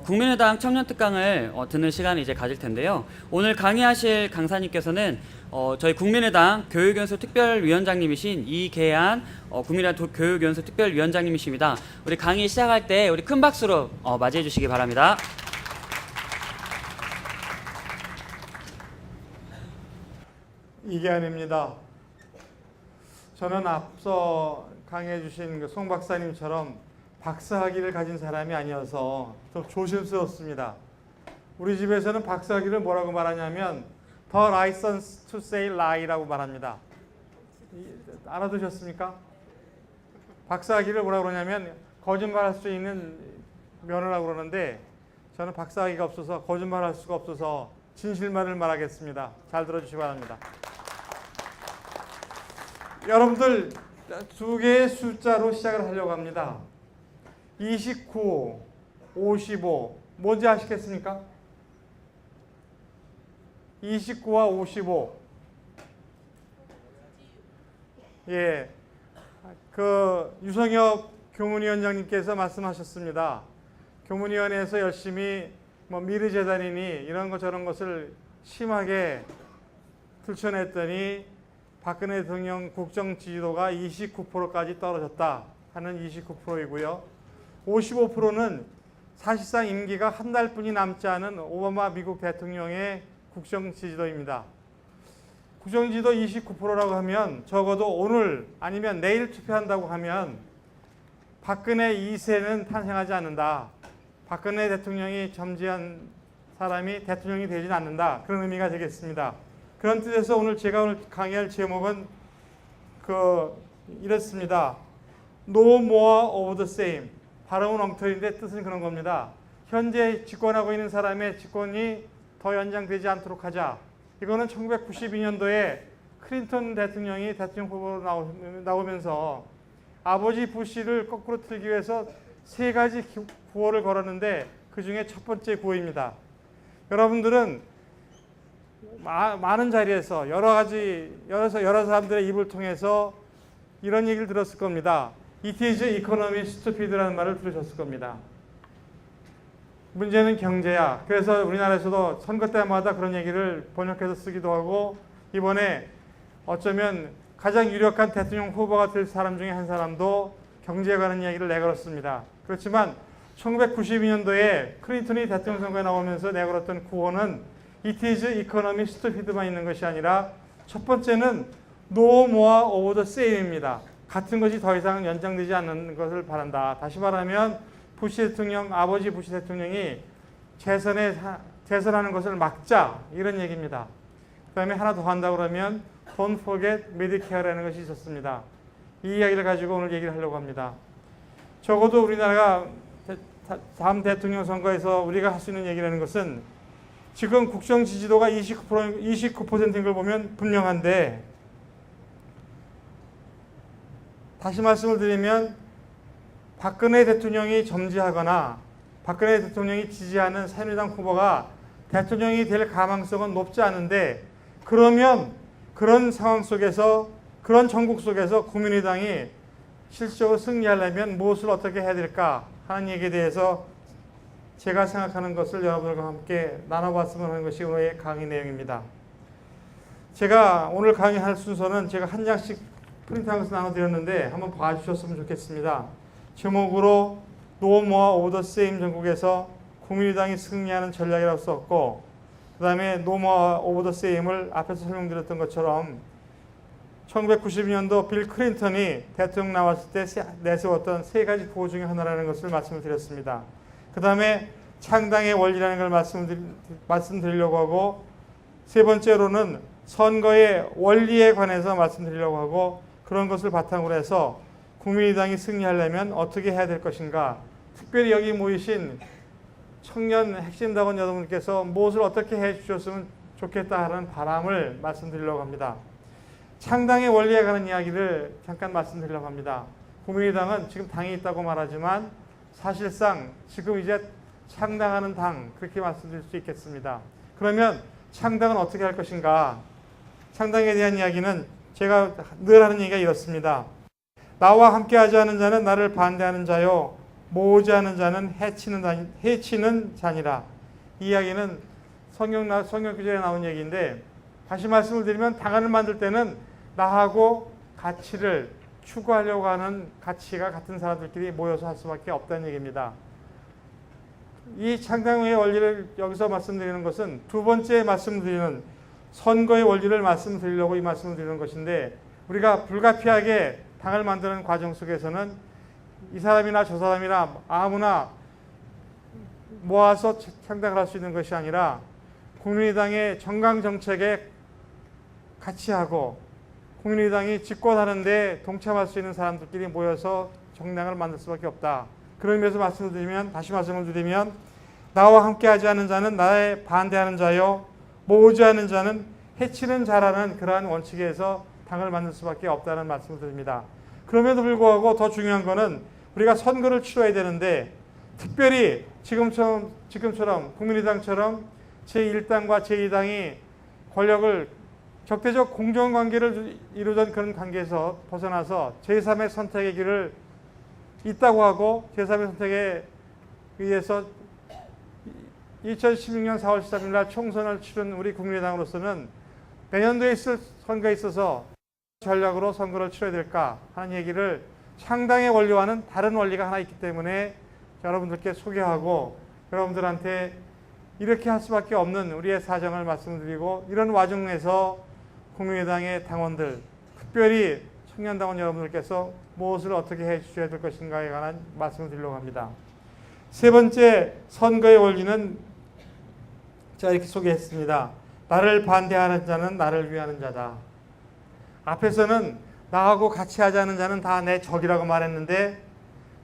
국민의당 청년특강을 듣는 시간을 이제 가질 텐데요. 오늘 강의하실 강사님께서는 저희 국민의당 교육연수 특별위원장님이신 이계한 국민의당 교육연수 특별위원장님이십니다. 우리 강의 시작할 때 우리 큰 박수로 맞이해 주시기 바랍니다. 이계한입니다. 저는 앞서 강의해 주신 그 송 박사님처럼 박사학위를 가진 사람이 아니어서 좀 조심스럽습니다. 우리 집에서는 박사학위를 뭐라고 말하냐면 The License to Say Lie라고 말합니다. 알아두셨습니까? 박사학위를 뭐라고 그러냐면 거짓말할 수 있는 면허라고 그러는데 저는 박사학위가 없어서 거짓말할 수가 없어서 진실만을 말하겠습니다. 잘 들어주시기 바랍니다. 여러분들 두 개의 숫자로 시작을 하려고 합니다. 29, 55 뭔지 아시겠습니까? 29와 55 예, 그 유성엽 교문위원장님께서 말씀하셨습니다. 교문위원회에서 열심히 미르재단이니 이런 것 저런 것을 심하게 들춰냈더니 박근혜 대통령 국정 지지도가 29%까지 떨어졌다 하는 29%이고요. 55%는 사실상 임기가 한 달뿐이 남지 않은 오바마 미국 대통령의 국정 지지도입니다. 국정 지지도 29%라고 하면 적어도 오늘 아니면 내일 투표한다고 하면 박근혜 2세는 탄생하지 않는다. 박근혜 대통령이 점지한 사람이 대통령이 되지는 않는다. 그런 의미가 되겠습니다. 그런 뜻에서 제가 오늘 강의할 제목은 이렇습니다. No more of the same. 발음은 엉터리인데 뜻은 그런 겁니다. 현재 집권하고 있는 사람의 집권이 더 연장되지 않도록 하자. 이거는 1992년도에 클린턴 대통령이 대통령 후보로 나오면서 아버지 부시를 거꾸로 틀기 위해서 세 가지 구호를 걸었는데 그 중에 첫 번째 구호입니다. 여러분들은 많은 자리에서 여러 사람들의 입을 통해서 이런 얘기를 들었을 겁니다. It is economy stupid라는 말을 들으셨을 겁니다. 문제는 경제야. 그래서 우리나라에서도 선거 때마다 그런 얘기를 번역해서 쓰기도 하고 이번에 어쩌면 가장 유력한 대통령 후보가 될 사람 중에 한 사람도 경제에 관한 이야기를 내걸었습니다. 그렇지만 1992년도에 클린턴이 대통령 선거에 나오면서 내걸었던 구호는 It is economy stupid만 있는 것이 아니라 첫 번째는 No more of the same입니다. 같은 것이 더 이상 연장되지 않는 것을 바란다. 다시 말하면 부시 대통령, 아버지 부시 대통령이 재선하는 것을 막자 이런 얘기입니다. 그 다음에 하나 더 한다고 그러면 Don't forget Medicare라는 것이 있었습니다. 이 이야기를 가지고 오늘 얘기를 하려고 합니다. 적어도 우리나라가 다음 대통령 선거에서 우리가 할 수 있는 얘기라는 것은 지금 국정 지지도가 29%인 걸 보면 분명한데 다시 말씀을 드리면 박근혜 대통령이 점지하거나 박근혜 대통령이 지지하는 새누리당 후보가 대통령이 될 가망성은 높지 않은데 그러면 그런 상황 속에서 그런 전국 속에서 국민의당이 실질적으로 승리하려면 무엇을 어떻게 해야 될까 하는 얘기에 대해서 제가 생각하는 것을 여러분들과 함께 나눠봤으면 하는 것이 오늘의 강의 내용입니다. 제가 오늘 강의할 순서는 제가 한 장씩 프린트하면서 나눠드렸는데 한번 봐주셨으면 좋겠습니다. 제목으로 No more of the same 전국에서 국민의당이 승리하는 전략이라고 썼고 그 다음에 No more of the same을 앞에서 설명드렸던 것처럼 1992년도 빌 클린턴이 대통령 나왔을 때 내세웠던 세 가지 구호 중에 하나라는 것을 말씀을 드렸습니다. 그 다음에 창당의 원리라는 걸 말씀드리려고 하고 세 번째로는 선거의 원리에 관해서 말씀드리려고 하고 그런 것을 바탕으로 해서 국민의당이 승리하려면 어떻게 해야 될 것인가 특별히 여기 모이신 청년 핵심당원 여러분께서 무엇을 어떻게 해 주셨으면 좋겠다 하는 바람을 말씀드리려고 합니다. 창당의 원리에 관한 이야기를 잠깐 말씀드리려고 합니다. 국민의당은 지금 당이 있다고 말하지만 사실상 지금 이제 창당하는 당 그렇게 말씀드릴 수 있겠습니다. 그러면 창당은 어떻게 할 것인가? 창당에 대한 이야기는 제가 늘 하는 얘기가 이렇습니다. 나와 함께하지 않은 자는 나를 반대하는 자요 모으지 않은 자는 해치는 자니라. 이 이야기는 성경 구절에 나온 얘기인데, 다시 말씀을 드리면 당을 만들 때는 나하고 가치를 추구하려고 하는 가치가 같은 사람들끼리 모여서 할 수밖에 없다는 얘기입니다. 이 창당의 원리를 여기서 말씀드리는 것은 두 번째 말씀드리는 선거의 원리를 말씀드리려고 이 말씀을 드리는 것인데, 우리가 불가피하게 당을 만드는 과정 속에서는 이 사람이나 저 사람이나 아무나 모아서 창당을 할 수 있는 것이 아니라 국민의당의 정강 정책에 같이 하고 국민의당이 집권하는 데 동참할 수 있는 사람들끼리 모여서 정당을 만들 수밖에 없다. 그런 의미에서 다시 말씀을 드리면 나와 함께하지 않은 자는 나에 반대하는 자요, 모으지 않은 자는 해치는 자라는 그러한 원칙에서 당을 만들 수밖에 없다는 말씀을 드립니다. 그럼에도 불구하고 더 중요한 것은 우리가 선거를 치러야 되는데, 특별히 지금처럼 국민의당처럼 제1당과 제2당이 권력을 적대적 공정관계를 이루던 그런 관계에서 벗어나서 제3의 선택의 길을 있다고 하고, 제3의 선택에 의해서 2016년 4월 13일 날 총선을 치른 우리 국민의당으로서는 내년도에 있을 선거에 있어서 전략으로 선거를 치러야 될까 하는 얘기를 창당의 원리와는 다른 원리가 하나 있기 때문에 여러분들께 소개하고, 여러분들한테 이렇게 할 수밖에 없는 우리의 사정을 말씀드리고, 이런 와중에서 국민의당의 당원들, 특별히 청년당원 여러분들께서 무엇을 어떻게 해 주셔야 될 것인가에 관한 말씀을 드리려고 합니다. 세 번째 선거의 원리는 제가 이렇게 소개했습니다. 나를 반대하는 자는 나를 위하는 자다. 앞에서는 나하고 같이 하자는 자는 다 내 적이라고 말했는데,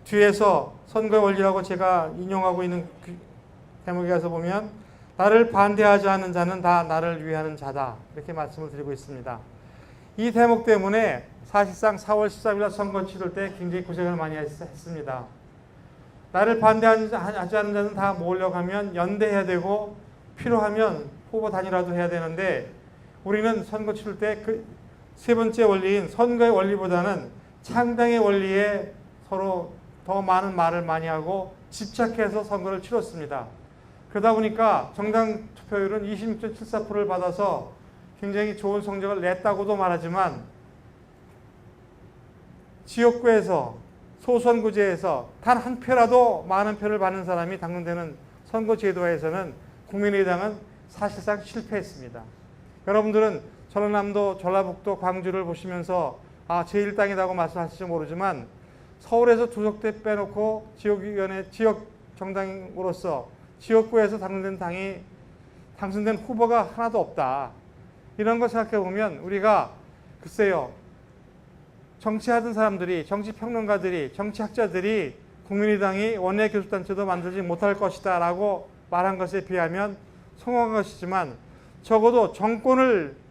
뒤에서 선거의 원리라고 제가 인용하고 있는 대목에 가서 보면 나를 반대하지 않는 자는 다 나를 위하는 자다, 이렇게 말씀을 드리고 있습니다. 이 대목 때문에 사실상 4월 13일 선거 치를 때 굉장히 고생을 많이 했습니다. 나를 반대하지 않는 자는 다 모으려고 하면 연대해야 되고, 필요하면 후보 단일화도 해야 되는데, 우리는 선거 치를 때 그 세 번째 원리인 선거의 원리보다는 창당의 원리에 서로 더 많은 말을 많이 하고 집착해서 선거를 치렀습니다. 그러다 보니까 정당 투표율은 26.74%를 받아서 굉장히 좋은 성적을 냈다고도 말하지만, 지역구에서 소선구제에서 단 한 표라도 많은 표를 받는 사람이 당선되는 선거 제도에서는 국민의당은 사실상 실패했습니다. 여러분들은 전라남도, 전라북도, 광주를 보시면서 제1당이라고 말씀하실지 모르지만, 서울에서 두석대 빼놓고 지역위원회, 지역 정당으로서 지역구에서 당선된 후보가 하나도 없다. 이런 걸 생각해 보면 우리가 글쎄요, 정치하던 사람들이, 정치평론가들이, 정치학자들이 국민의당이 원내 교섭단체도 만들지 못할 것이다 라고 말한 것에 비하면 성공한 것이지만, 적어도 정권을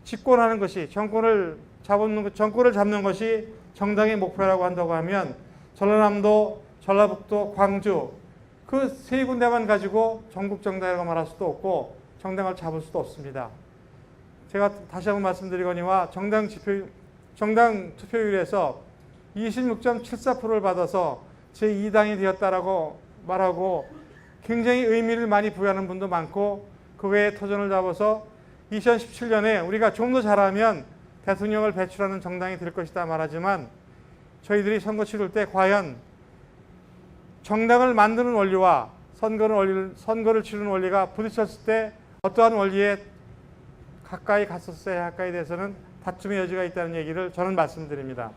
집권하는 것이, 정권을 잡는 것이 정당의 목표라고 한다고 하면, 전라남도, 전라북도, 광주 그 세 군데만 가지고 전국 정당이라고 말할 수도 없고 정당을 잡을 수도 없습니다. 제가 다시 한번 말씀드리거니와 정당 투표율에서 26.74%를 받아서 제2당이 되었다라고 말하고 굉장히 의미를 많이 부여하는 분도 많고, 그 외에 터전을 잡아서 2017년에 우리가 좀 더 잘하면 대통령을 배출하는 정당이 될 것이다 말하지만, 저희들이 선거 치를 때 과연 정당을 만드는 원리와 선거를 치르는 원리가 부딪혔을 때 어떠한 원리에 가까이 갔었어야 할까에 대해서는 다툼의 여지가 있다는 얘기를 저는 말씀드립니다.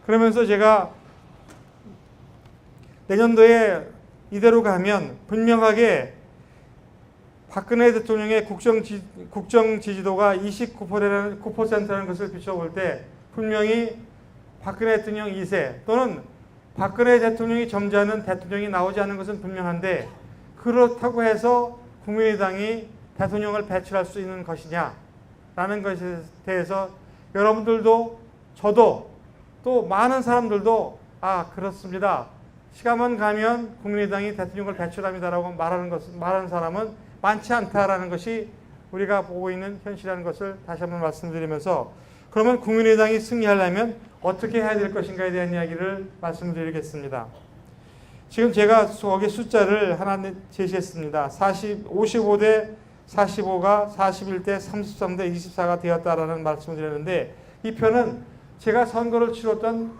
그러면서 제가 내년도에 이대로 가면 분명하게 박근혜 대통령의 국정 지지도가 29%라는 것을 비춰볼 때 분명히 박근혜 대통령 2세 또는 박근혜 대통령이 점지하는 대통령이 나오지 않는 것은 분명한데, 그렇다고 해서 국민의당이 대통령을 배출할 수 있는 것이냐라는 것에 대해서 여러분들도 저도 또 많은 사람들도 그렇습니다, 시간만 가면 국민의당이 대통령을 배출합니다라고 말하는 사람은 많지 않다라는 것이 우리가 보고 있는 현실이라는 것을 다시 한번 말씀드리면서, 그러면 국민의당이 승리하려면 어떻게 해야 될 것인가에 대한 이야기를 말씀드리겠습니다. 지금 제가 거기 숫자를 하나 제시했습니다. 55대 45가 41대 33대 24가 되었다라는 말씀을 드렸는데, 이 표는 제가 선거를 치렀던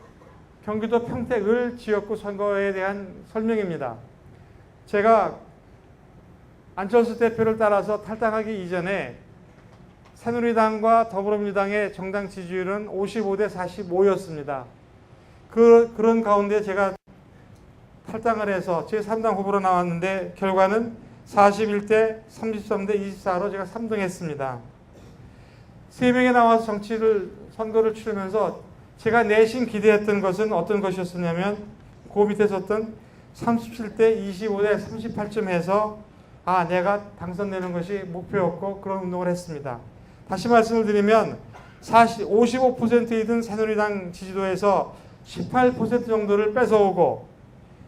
경기도 평택을 지역구 선거에 대한 설명입니다. 제가 안철수 대표를 따라서 탈당하기 이전에 새누리당과 더불어민주당의 정당 지지율은 55대 45였습니다. 그런 가운데 제가 탈당을 해서 제3당 후보로 나왔는데 결과는 41대 33대 24로 제가 3등했습니다. 3명이 나와서 선거를 치르면서 제가 내심 기대했던 것은 어떤 것이었냐면, 그 밑에 썼던 37대 25대 38쯤 해서 내가 당선되는 것이 목표였고 그런 운동을 했습니다. 다시 말씀을 드리면 55%이던 새누리당 지지도에서 18% 정도를 뺏어오고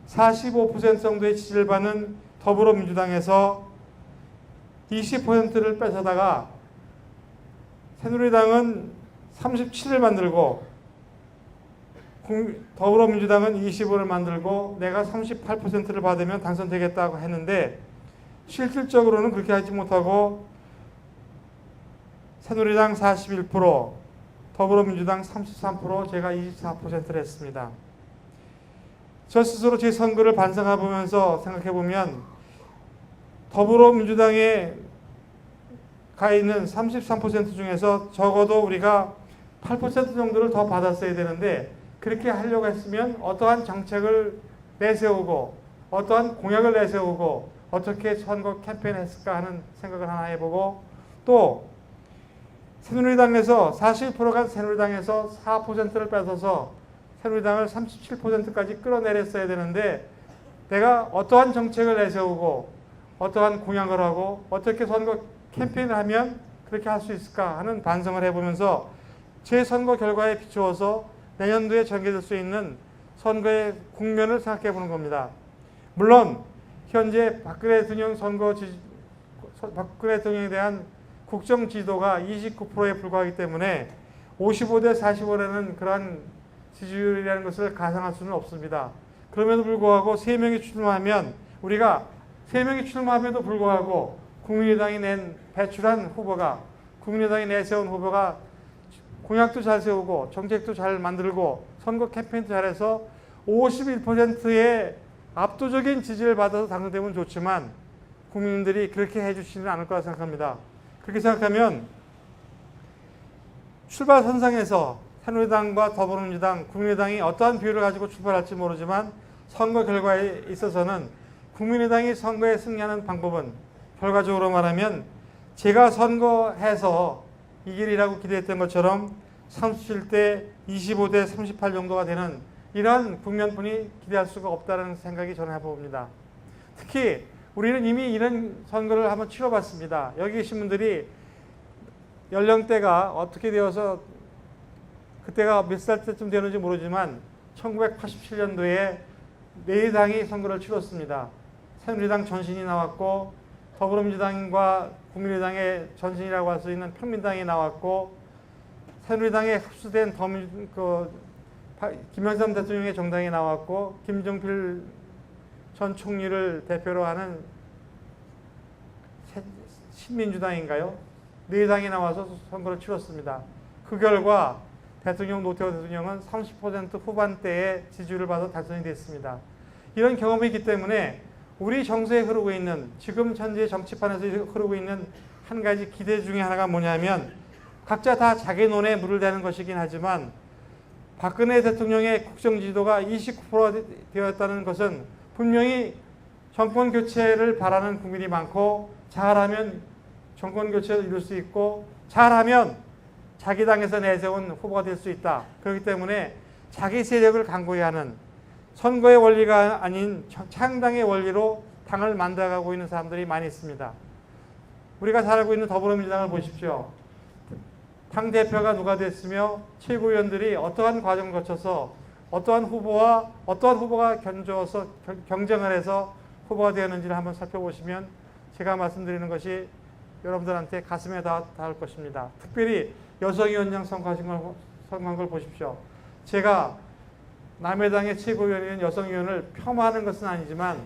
45% 정도의 지지를 받는 더불어민주당에서 20%를 뺏어다가 새누리당은 37을 만들고 더불어민주당은 25를 만들고 내가 38%를 받으면 당선되겠다고 했는데, 실질적으로는 그렇게 하지 못하고 새누리당 41%, 더불어민주당 33%, 제가 24%를 했습니다. 저 스스로 제 선거를 반성해보면서 생각해보면 더불어민주당에 가 있는 33% 중에서 적어도 우리가 8% 정도를 더 받았어야 되는데, 그렇게 하려고 했으면 어떠한 정책을 내세우고 어떠한 공약을 내세우고 어떻게 선거 캠페인을 했을까 하는 생각을 하나 해보고, 또 새누리당에서 41%가 새누리당에서 4%를 뺏어서 새누리당을 37%까지 끌어내렸어야 되는데, 내가 어떠한 정책을 내세우고 어떠한 공약을 하고 어떻게 선거 캠페인을 하면 그렇게 할 수 있을까 하는 반성을 해보면서 제 선거 결과에 비추어서 내년도에 전개될 수 있는 선거의 국면을 생각해 보는 겁니다. 물론 현재 박근혜 대통령에 대한 국정 지지도가 29%에 불과하기 때문에 55대 45라는 그러한 지지율이라는 것을 가상할 수는 없습니다. 그럼에도 불구하고 3명이 출마하면, 우리가 3명이 출마함에도 불구하고 국민의당이 배출한 후보가, 국민의당이 내세운 후보가 공약도 잘 세우고 정책도 잘 만들고 선거 캠페인도 잘해서 51%의 압도적인 지지를 받아서 당선되면 좋지만 국민들이 그렇게 해주지는 않을 거라 생각합니다. 그렇게 생각하면 출발선상에서 새누리당과 더불어민주당, 국민의당이 어떠한 비율을 가지고 출발할지 모르지만 선거 결과에 있어서는 국민의당이 선거에 승리하는 방법은 결과적으로 말하면 제가 선거해서 이 길이라고 기대했던 것처럼 37대 25대 38 정도가 되는 이러한 국면뿐이 기대할 수가 없다는 생각이 저는 해봅니다. 특히 우리는 이미 이런 선거를 한번 치러봤습니다. 여기 계신 분들이 연령대가 어떻게 되어서 그때가 몇 살 때쯤 되는지 모르지만 1987년도에 네 당이 선거를 치렀습니다. 새누리당 전신이 나왔고 더불어민주당과 국민의당의 전신이라고 할 수 있는 평민당이 나왔고, 새누리당에 흡수된 김영삼 대통령의 정당이 나왔고, 김종필 전 총리를 대표로 하는 신민주당인가요? 네 당이 나와서 선거를 치렀습니다. 그 결과 노태우 대통령은 30% 후반대의 지지율을 받아 당선이 됐습니다. 이런 경험이 있기 때문에 우리 정서에 흐르고 있는, 지금 현재 정치판에서 흐르고 있는 한 가지 기대 중에 하나가 뭐냐면, 각자 다 자기 논에 물을 대는 것이긴 하지만 박근혜 대통령의 국정지지도가 29%가 되었다는 것은 분명히 정권 교체를 바라는 국민이 많고, 잘하면 정권 교체를 이룰 수 있고, 잘하면 자기 당에서 내세운 후보가 될 수 있다. 그렇기 때문에 자기 세력을 강고히 하는, 선거의 원리가 아닌 창당의 원리로 당을 만들어가고 있는 사람들이 많이 있습니다. 우리가 잘 알고 있는 더불어민주당을 보십시오. 당 대표가 누가 됐으며 최고위원들이 어떠한 과정을 거쳐서 어떠한 후보가 견주어서 경쟁을 해서 후보가 되었는지를 한번 살펴보시면 제가 말씀드리는 것이 여러분들한테 가슴에 닿을 것입니다. 특별히 여성위원장 선거한 걸 보십시오. 제가 남의 당의 최고위원인 여성위원을 폄하하는 것은 아니지만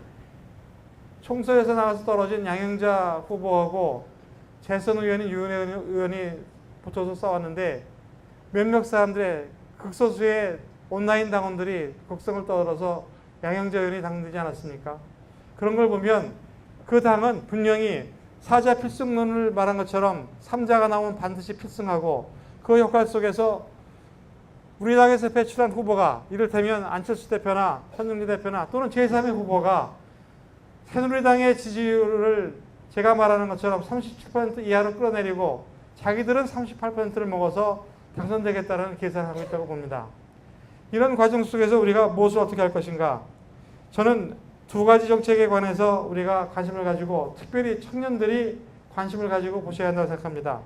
총선에서 나와서 떨어진 양영자 후보하고 재선 의원인 유은혜 의원이 붙어서 싸웠는데 몇몇 사람들의 극소수의 온라인 당원들이 극성을 떠들어서 양영자 의원이 당되지 않았습니까? 그런 걸 보면 그 당은 분명히 사자 필승론을 말한 것처럼 3자가 나오면 반드시 필승하고 그 역할 속에서 우리 당에서 배출한 후보가 이를테면 안철수 대표나 현정리 대표나 또는 제3의 후보가 새누리당의 지지율을 제가 말하는 것처럼 37% 이하로 끌어내리고 자기들은 38%를 먹어서 당선되겠다는 계산을 하고 있다고 봅니다. 이런 과정 속에서 우리가 무엇을 어떻게 할 것인가? 저는 두 가지 정책에 관해서 우리가 관심을 가지고 특별히 청년들이 관심을 가지고 보셔야 한다고 생각합니다.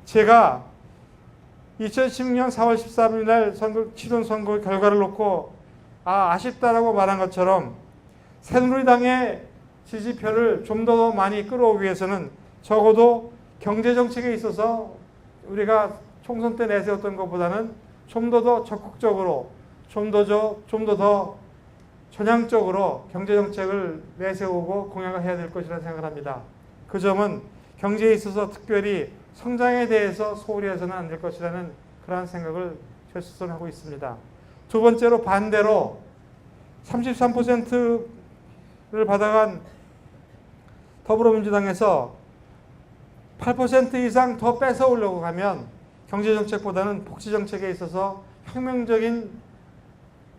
제가 2016년 4월 13일 날 치른 선거 결과를 놓고 아쉽다라고 말한 것처럼 새누리당의 지지표를 좀 더 많이 끌어오기 위해서는 적어도 경제정책에 있어서 우리가 총선 때 내세웠던 것보다는 좀 더 적극적으로 좀 더 전향적으로 경제정책을 내세우고 공약을 해야 될 것이라는 생각을 합니다. 그 점은 경제에 있어서 특별히 성장에 대해서 소홀히 해서는 안 될 것이라는 그러한 생각을 제 스스로 하고 있습니다. 두 번째로 반대로 33%를 받아간 더불어민주당에서 8% 이상 더 뺏어오려고 하면 경제정책보다는 복지정책에 있어서 혁명적인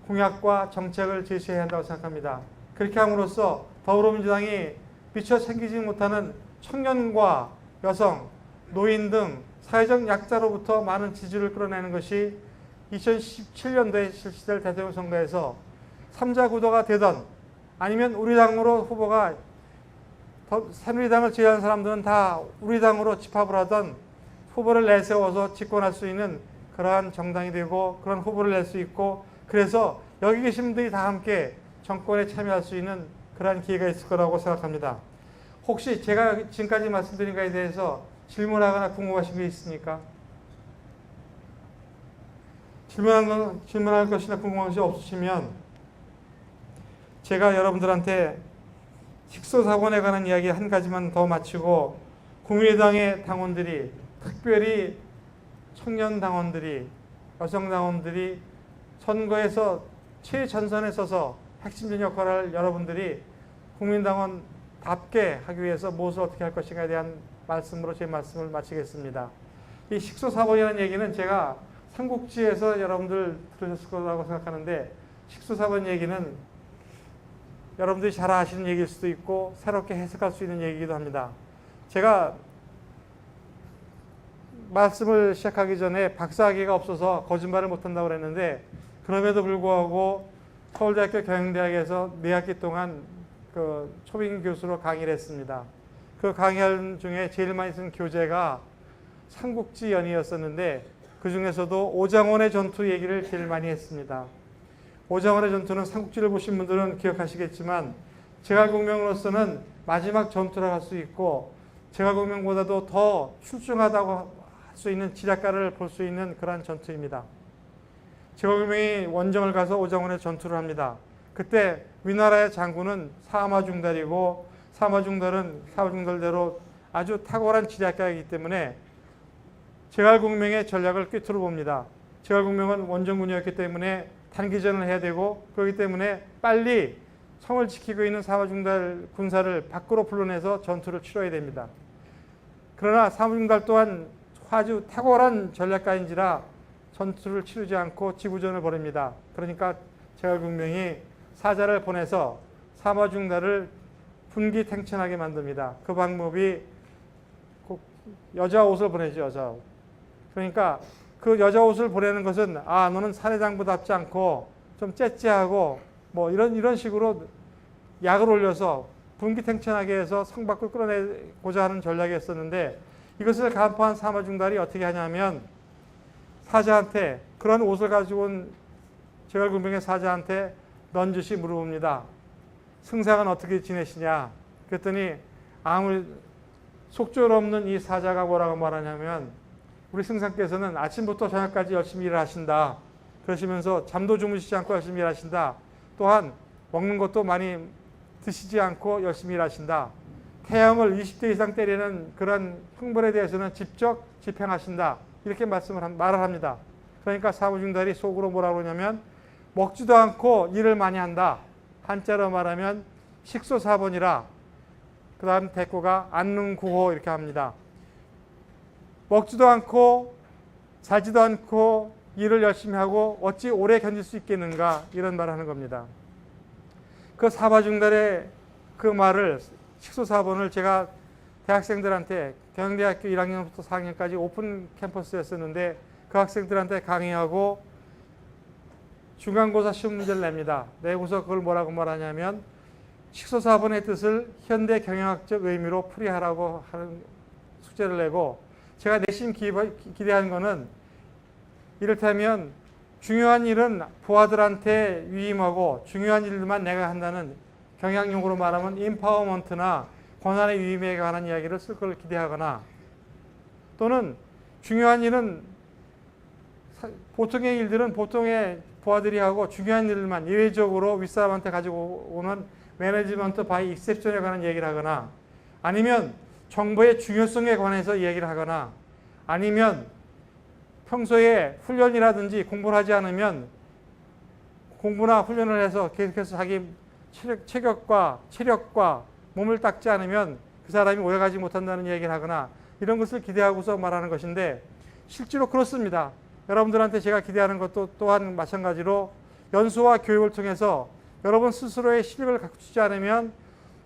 공약과 정책을 제시해야 한다고 생각합니다. 그렇게 함으로써 더불어민주당이 미처 챙기지 못하는 청년과 여성, 노인 등 사회적 약자로부터 많은 지지를 끌어내는 것이 2017년도에 실시될 대통령 선거에서 3자 구도가 되던 아니면 우리 당으로 후보가 새누리당을 지지하는 사람들은 다 우리 당으로 집합을 하던 후보를 내세워서 집권할 수 있는 그러한 정당이 되고 그런 후보를 낼 수 있고 그래서 여기 계신 분들이 다 함께 정권에 참여할 수 있는 그러한 기회가 있을 거라고 생각합니다. 혹시 제가 지금까지 말씀드린 것에 대해서 질문하거나 궁금하신 게 있습니까? 질문할 것이나 궁금한 것이 없으시면 제가 여러분들한테 식소사본에 관한 이야기 한 가지만 더 마치고 국민의당의 당원들이 특별히 청년 당원들이 여성 당원들이 선거에서 최전선에 서서 핵심적인 역할을 할 여러분들이 국민당원답게 하기 위해서 무엇을 어떻게 할 것인가에 대한 말씀으로 제 말씀을 마치겠습니다. 이 식소사본이라는 얘기는 제가 삼국지에서 여러분들 들으셨을 거라고 생각하는데 식소사본 얘기는 여러분들이 잘 아시는 얘기일 수도 있고 새롭게 해석할 수 있는 얘기이기도 합니다. 제가 말씀을 시작하기 전에 박사학위가 없어서 거짓말을 못한다고 그랬는데 그럼에도 불구하고 서울대학교 경영대학에서 4학기 동안 그 초빙 교수로 강의를 했습니다. 그 강의 중에 제일 많이 쓴 교재가 삼국지연의였었는데 그 중에서도 오장원의 전투 얘기를 제일 많이 했습니다. 오장원의 전투는 삼국지를 보신 분들은 기억하시겠지만 제갈공명으로서는 마지막 전투라고 할 수 있고 제갈공명보다도 더 출중하다고 할 수 있는 지략가를 볼 수 있는 그러한 전투입니다. 제갈공명이 원정을 가서 오장원의 전투를 합니다. 그때 위나라의 장군은 사마중달이고 사마중달은 사마중달대로 아주 탁월한 지략가이기 때문에 제갈공명의 전략을 꿰뚫어 봅니다. 제갈공명은 원정군이었기 때문에 단기전을 해야 되고 그렇기 때문에 빨리 성을 지키고 있는 사마중달 군사를 밖으로 불러내서 전투를 치러야 됩니다. 그러나 사마중달 또한 아주 탁월한 전략가인지라 전투를 치르지 않고 지구전을 벌입니다. 그러니까 제갈공명이 사자를 보내서 사마중달을 분기탱천하게 만듭니다. 그 방법이 꼭 여자 옷을 보내죠. 여자 옷. 그러니까 그 여자 옷을 보내는 것은 너는 사내장부답지 않고 좀 째째하고 뭐 이런 식으로 약을 올려서 분기탱천하게 해서 성 밖을 끌어내고자 하는 전략이었었는데 이것을 간파한 사마중달이 어떻게 하냐면 사자한테 그런 옷을 가지고 온 제갈공명의 사자한테 넌지시 물어봅니다. 승상은 어떻게 지내시냐? 그랬더니 아무 속절 없는 이 사자가 뭐라고 말하냐면 우리 승상께서는 아침부터 저녁까지 열심히 일을 하신다. 그러시면서 잠도 주무시지 않고 열심히 일하신다. 또한 먹는 것도 많이 드시지 않고 열심히 일하신다. 태양을 20대 이상 때리는 그런 형벌에 대해서는 직접 집행하신다. 이렇게 말을 합니다. 그러니까 사무중달이 속으로 뭐라고 그러냐면 먹지도 않고 일을 많이 한다. 한자로 말하면 식소사본이라. 그 다음 대꾸가 안능구호 이렇게 합니다. 먹지도 않고 자지도 않고 일을 열심히 하고 어찌 오래 견딜 수 있겠는가 이런 말을 하는 겁니다. 그 사바중달의 그 말을 식소사본을 제가 대학생들한테 경영대학교 1학년부터 4학년까지 오픈 캠퍼스였었는데 그 학생들한테 강의하고 중간고사 시험 문제를 냅니다. 내고서 그걸 뭐라고 말하냐면 식소사본의 뜻을 현대 경영학적 의미로 풀이하라고 하는 숙제를 내고 제가 내심 기대한 거는 이를테면 중요한 일은 부하들한테 위임하고 중요한 일만 내가 한다는 경영용어로 말하면 임파워먼트나 권한의 위임에 관한 이야기를 쓸 걸 기대하거나 또는 중요한 일은 보통의 일들은 보통의 부하들이 하고 중요한 일만 예외적으로 윗사람한테 가지고 오는 매니지먼트 바이 익셉션에 관한 얘기를 하거나 아니면 정보의 중요성에 관해서 얘기를 하거나 아니면 평소에 훈련이라든지 공부를 하지 않으면 공부나 훈련을 해서 계속해서 자기 체격과 체력과 몸을 닦지 않으면 그 사람이 오래가지 못한다는 얘기를 하거나 이런 것을 기대하고서 말하는 것인데 실제로 그렇습니다. 여러분들한테 제가 기대하는 것도 또한 마찬가지로 연수와 교육을 통해서 여러분 스스로의 실력을 갖추지 않으면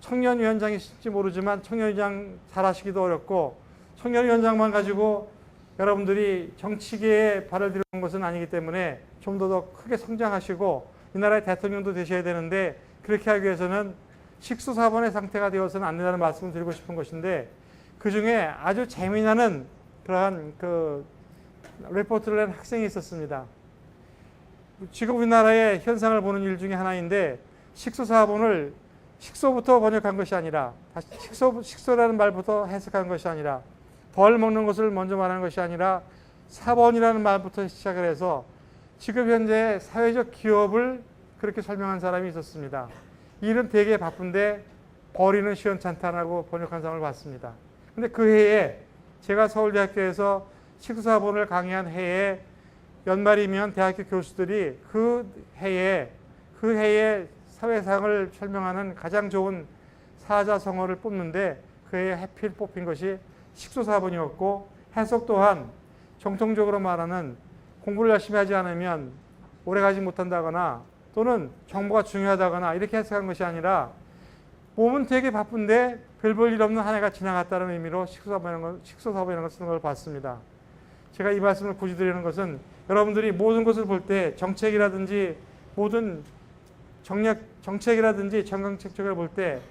청년위원장이실지 모르지만 청년위원장 잘하시기도 어렵고 청년위원장만 가지고 여러분들이 정치계에 발을 들여놓은 것은 아니기 때문에 좀 더 크게 성장하시고 이 나라의 대통령도 되셔야 되는데 그렇게 하기 위해서는 식소사본의 상태가 되어서는 안 된다는 말씀을 드리고 싶은 것인데 그중에 아주 재미나는 그러한 그 레포트를 낸 학생이 있었습니다. 지금 우리나라의 현상을 보는 일 중에 하나인데 식소사본을 식소부터 번역한 것이 아니라 다시 식소라는 말부터 해석한 것이 아니라 벌 먹는 것을 먼저 말하는 것이 아니라 사본이라는 말부터 시작을 해서 지금 현재 사회적 기업을 그렇게 설명한 사람이 있었습니다. 일은 되게 바쁜데 벌이는 시원찮다라고 번역한 사람을 봤습니다. 근데 그 해에 제가 서울대학교에서 식소사본을 강의한 해에 연말이면 대학교 교수들이 그 해에 사회상을 설명하는 가장 좋은 사자성어를 뽑는데 그 해에 해필 뽑힌 것이 식소사본이었고 해석 또한 정통적으로 말하는 공부를 열심히 하지 않으면 오래가지 못한다거나 또는 정보가 중요하다거나 이렇게 해석한 것이 아니라 몸은 되게 바쁜데 별 볼 일 없는 한 해가 지나갔다는 의미로 식소사본이라는 걸 쓰는 걸 봤습니다. 제가 이 말씀을 굳이 드리는 것은 여러분들이 모든 것을 볼 때 정책이라든지 모든 정책이라든지 정강책적을 볼 때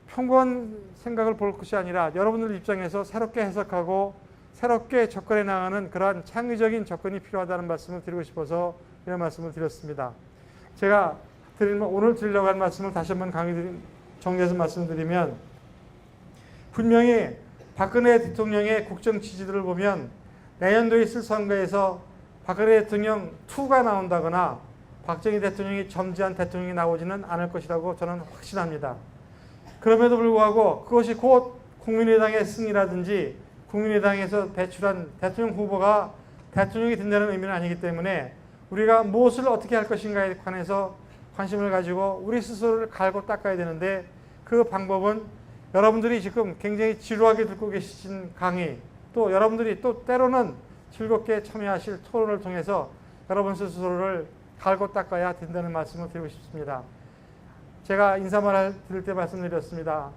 평범한 생각을 볼 것이 아니라 여러분들 입장에서 새롭게 해석하고 새롭게 접근해 나가는 그러한 창의적인 접근이 필요하다는 말씀을 드리고 싶어서 이런 말씀을 드렸습니다. 제가 오늘 드리려고 한 말씀을 다시 한번 정리해서 말씀드리면 분명히 박근혜 대통령의 국정 지지들을 보면 내년도에 있을 선거에서 박근혜 대통령 2가 나온다거나 박정희 대통령이 점지한 대통령이 나오지는 않을 것이라고 저는 확신합니다. 그럼에도 불구하고 그것이 곧 국민의당의 승리라든지 국민의당에서 배출한 대통령 후보가 대통령이 된다는 의미는 아니기 때문에 우리가 무엇을 어떻게 할 것인가에 관해서 관심을 가지고 우리 스스로를 갈고 닦아야 되는데 그 방법은 여러분들이 지금 굉장히 지루하게 듣고 계신 강의 또 여러분들이 또 때로는 즐겁게 참여하실 토론을 통해서 여러분 스스로를 갈고 닦아야 된다는 말씀을 드리고 싶습니다. 제가 인사말 드릴 때 말씀드렸습니다.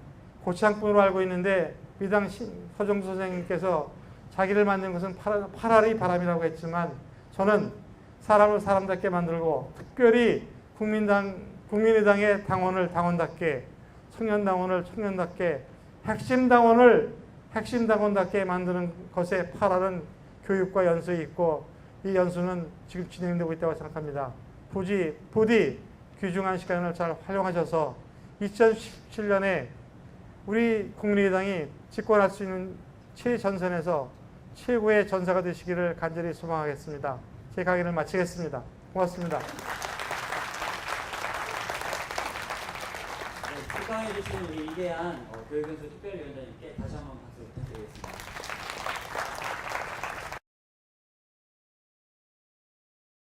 고창분으로 알고 있는데 미당 서정수 선생님께서 자기를 만든 것은 파라리 바람이라고 했지만 저는 사람을 사람답게 만들고 특별히 국민의당의 당원을 당원답게 청년당원을 청년답게 핵심 당원답게 만드는 것에 파라는 교육과 연수에 있고 이 연수는 지금 진행되고 있다고 생각합니다. 부디 귀중한 시간을 잘 활용하셔서 2017년에 우리 국민의당이 집권할 수 있는 최전선에서 최고의 전사가 되시기를 간절히 소망하겠습니다. 제 강의를 마치겠습니다. 고맙습니다. 출강해 주신 우리 이계한 교육연수 특별위원장님께 다시 한번 박수 부탁드리겠습니다.